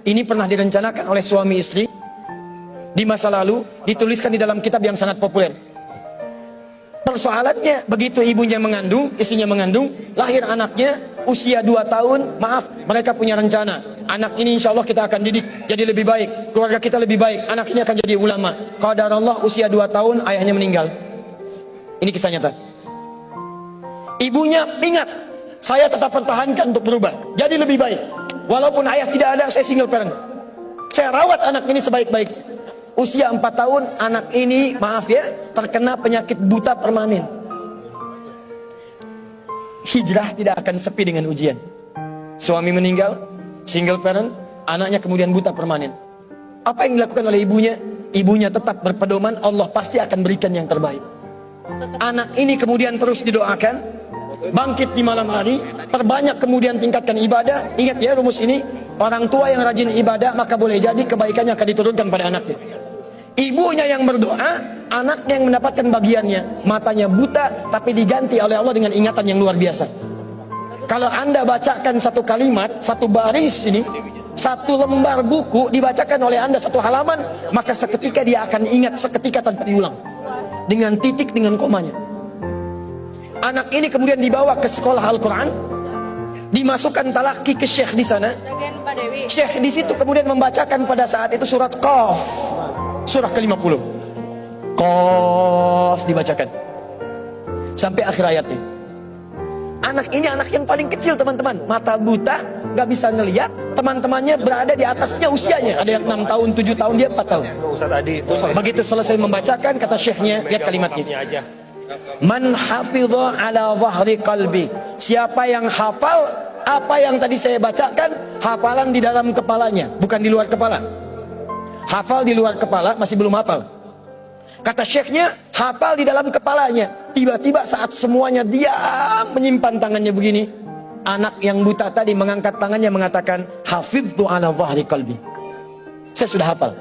Ini pernah direncanakan oleh suami istri di masa lalu, dituliskan di dalam kitab yang sangat populer. Persoalannya, begitu ibunya mengandung, istrinya mengandung, lahir anaknya usia 2 tahun, maaf, mereka punya rencana, anak ini insya Allah kita akan didik jadi lebih baik, keluarga kita lebih baik, anak ini akan jadi ulama. Qadarullah usia 2 tahun ayahnya meninggal. Ini kisah nyata. Ibunya ingat, saya tetap pertahankan untuk berubah jadi lebih baik, walaupun ayah tidak ada, saya single parent, saya rawat anak ini sebaik-baik. Usia 4 tahun, anak ini, maaf ya, terkena penyakit buta permanen. Hijrah tidak akan sepi dengan ujian. Suami meninggal, single parent, anaknya kemudian buta permanen. Apa yang dilakukan oleh ibunya? Ibunya tetap berpedoman, Allah pasti akan berikan yang terbaik. Anak ini kemudian terus didoakan, bangkit di malam hari, perbanyak kemudian tingkatkan ibadah. Ingat ya rumus ini, orang tua yang rajin ibadah maka boleh jadi kebaikannya akan diturunkan pada anaknya. Ibunya yang berdoa, anaknya yang mendapatkan bagiannya. Matanya buta tapi diganti oleh Allah dengan ingatan yang luar biasa. Kalau Anda bacakan satu kalimat, satu baris ini, satu lembar buku dibacakan oleh Anda satu halaman, maka seketika dia akan ingat seketika tanpa diulang, dengan titik, dengan komanya. Anak ini kemudian dibawa ke sekolah Al-Quran, dimasukkan talaki ke syekh di sana. Syekh di situ kemudian membacakan pada saat itu surat Qaf, surah ke-50. Qaf dibacakan sampai akhir ayatnya. Anak ini anak yang paling kecil teman-teman, mata buta, gak bisa ngelihat. Teman-temannya berada di atasnya usianya, ada yang 6 tahun, 7 tahun, dia 4 tahun. Begitu selesai membacakan, kata syekhnya, lihat kalimatnya, man hafidha ala zahri qalbi, siapa yang hafal apa yang tadi saya bacakan, hafalan di dalam kepalanya, bukan di luar kepala. Hafal di luar kepala masih belum hafal. Kata syekhnya, hafal di dalam kepalanya. Tiba-tiba saat semuanya diam menyimpan tangannya begini, anak yang buta tadi mengangkat tangannya mengatakan, hafidtu ala zahri qalbi, saya sudah hafal.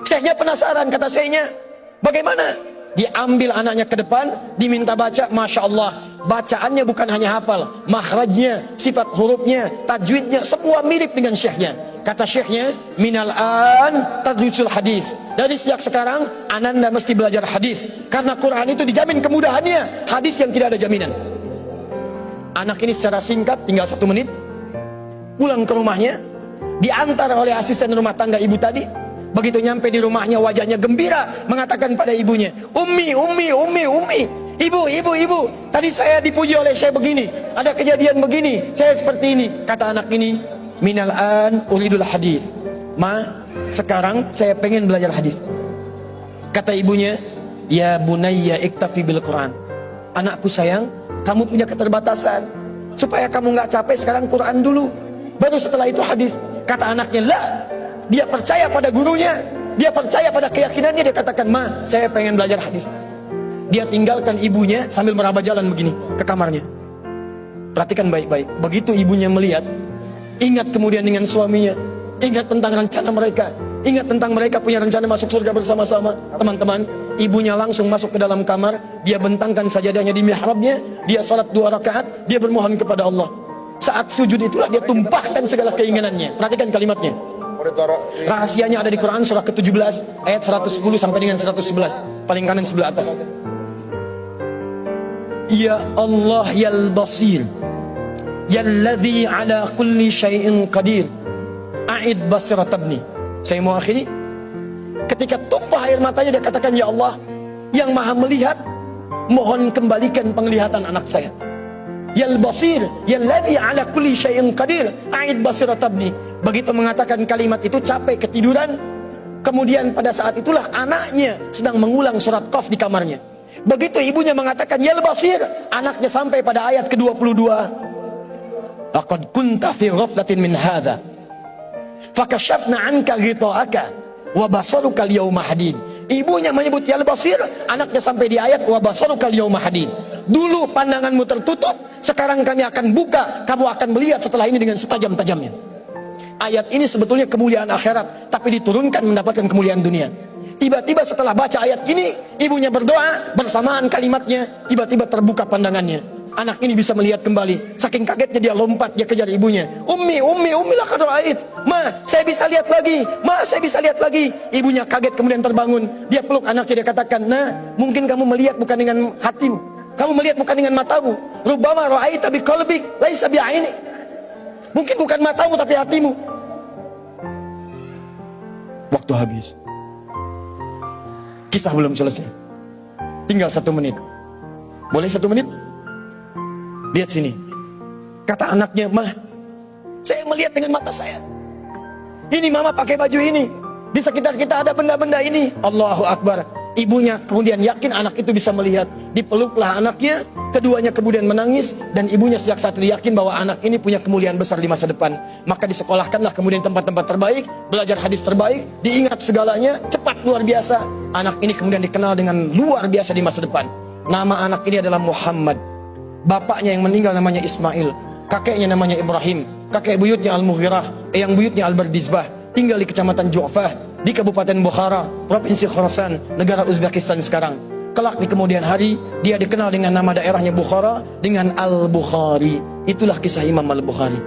Syekhnya penasaran, kata syekhnya, bagaimana? Diambil anaknya ke depan, diminta baca, Masya Allah, bacaannya bukan hanya hafal, makhrajnya, sifat hurufnya, tajwidnya, semua mirip dengan syekhnya. Kata syekhnya, minal an tadrusul hadis, dari sejak sekarang ananda mesti belajar hadis, karena Quran itu dijamin kemudahannya, hadis yang tidak ada jaminan. Anak ini secara singkat, tinggal 1 menit, pulang ke rumahnya, diantar oleh asisten rumah tangga ibu tadi. Begitu nyampe di rumahnya, wajahnya gembira, mengatakan pada ibunya, Ummi, ibu, tadi saya dipuji oleh saya begini, ada kejadian begini, saya seperti ini. Kata anak ini, minal an uridul hadis, ma, sekarang saya pengen belajar hadis. Kata ibunya, ya bunayya iktafi bil Quran, anakku sayang, kamu punya keterbatasan, supaya kamu nggak capek sekarang Quran dulu, baru setelah itu hadis. Kata anaknya, lah, dia percaya pada gurunya, dia percaya pada keyakinannya, dia katakan, ma, saya pengen belajar hadis. Dia tinggalkan ibunya sambil meraba jalan begini ke kamarnya. Perhatikan baik-baik, begitu ibunya melihat, ingat kemudian dengan suaminya, ingat tentang rencana mereka, ingat tentang mereka punya rencana masuk surga bersama-sama. Teman-teman, ibunya langsung masuk ke dalam kamar, dia bentangkan sajadahnya di mihrabnya, dia salat 2 rakaat, dia bermohon kepada Allah. Saat sujud itulah dia tumpahkan segala keinginannya. Perhatikan kalimatnya. Rahasianya ada di Quran surah ke-17 ayat 110 sampai dengan 111, paling kanan sebelah atas. Ya Allah yal basir, yalladzi ala kulli syai'in qadir, a'id basirat ibni. Saya mau akhiri. Ketika tumpah air matanya dia katakan, ya Allah yang maha melihat, mohon kembalikan penglihatan anak saya. Yal basir, yalladzi ala kulli syai'in qadir, a'id basirat ibni. Begitu mengatakan kalimat itu, capek ketiduran. Kemudian pada saat itulah anaknya sedang mengulang surat Qaf di kamarnya. Begitu ibunya mengatakan yal basir, anaknya sampai pada ayat ke-22. Laqad kunta fi ghaflatin min hadza fakashafna 'anka ghita'aka wa basaruka al-yawma hadid. Ibunya menyebut yal basir, anaknya sampai di ayat wa basaruka al-yawma hadid. Dulu pandanganmu tertutup, sekarang kami akan buka, kamu akan melihat setelah ini dengan setajam-tajamnya. Ayat ini sebetulnya kemuliaan akhirat, tapi diturunkan mendapatkan kemuliaan dunia. Tiba-tiba setelah baca ayat ini, ibunya berdoa, bersamaan kalimatnya, tiba-tiba terbuka pandangannya. anak ini bisa melihat kembali. Saking kagetnya dia lompat, dia kejar ibunya. Ummi laqad ra'ait. Ma, saya bisa lihat lagi. Ma, saya bisa lihat lagi. Ibunya kaget kemudian terbangun. Dia peluk anaknya, dia katakan, "Nah, mungkin kamu melihat bukan dengan hatimu. Kamu melihat bukan dengan matamu. Rubbama ra'aita biqalbik, laisa bi'ainik." Mungkin bukan matamu tapi hatimu. Waktu habis. Kisah belum selesai. Tinggal 1 menit. Boleh 1 menit? Lihat sini. Kata anaknya, "Mah, saya melihat dengan mata saya. Ini mama pakai baju ini. Di sekitar kita ada benda-benda ini." Allahu Akbar. Ibunya kemudian yakin anak itu bisa melihat. Dipeluklah anaknya. Keduanya kemudian menangis. Dan ibunya sejak saat itu yakin bahwa anak ini punya kemuliaan besar di masa depan. Maka disekolahkanlah kemudian tempat-tempat terbaik. Belajar hadis terbaik. Diingat segalanya. Cepat luar biasa. Anak ini kemudian dikenal dengan luar biasa di masa depan. Nama anak ini adalah Muhammad. Bapaknya yang meninggal namanya Ismail. Kakeknya namanya Ibrahim. Kakek buyutnya Al-Mughirah. Eyang buyutnya Al-Bardizbah. Tinggal di kecamatan Ju'fah, di Kabupaten Bukhara, Provinsi Khorasan, negara Uzbekistan sekarang. Kelak di kemudian hari, dia dikenal dengan nama daerahnya Bukhara, dengan Al-Bukhari. Itulah kisah Imam Al-Bukhari.